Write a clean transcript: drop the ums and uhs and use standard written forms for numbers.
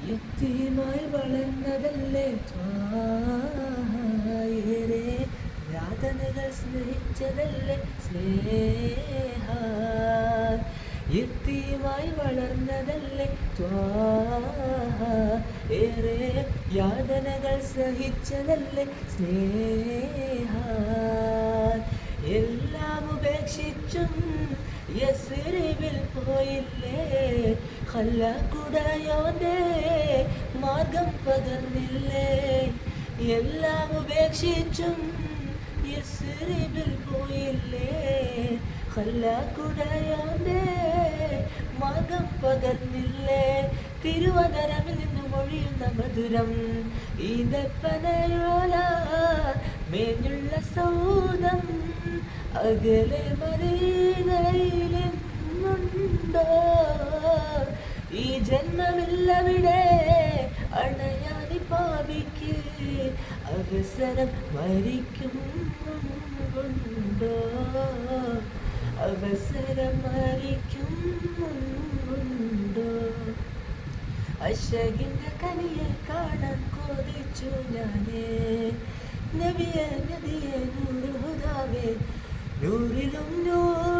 യുക്തിയുമായി വളർന്നതല്ലേ ത്വാഹയേറെ യാതനകൾ സ്നേഹിച്ചതല്ലേ സ്നേഹ യുക്തിയുമായി വളർന്നതല്ലേ ത്വാഹ ഏറെ യാതനകൾ സഹിച്ചതല്ലേ സ്നേഹ എല്ലാം ഉപേക്ഷിച്ചും യസ്രിബിൽ പോയില്ലേ ഖല്ലാക്കുടയോന്റെ മാർഗം പകർന്നില്ലേ എല്ലാം ഉപേക്ഷിച്ചും യസ്രിബിൽ പോയില്ലേ ഖല്ലാക്കുടയോന്റെ മാർഗം പകർന്നില്ലേ തിരുവനന്തപുരമിൽ നിന്ന് മൊഴിയുന്ന മധുരം ഈന്തപ്പനയോല മേഞ്ഞുള്ള സൗദം അകലെ മദീനയിലെന്നുണ്ടോ ഈ ജന്മമില്ലവിടെ അണയാതി പാപിക്ക് അവസരം മരിക്കും മുൻപുണ്ടോ അവസരം മരിക്കും മുൻപുണ്ടോ അശകിന്റെ കനിയെ കാണാൻ കൊതിച്ചു ഞാനേ നബിയെ നദിയെ നൂറുഹുദാവേ നൂറിലും നൂർ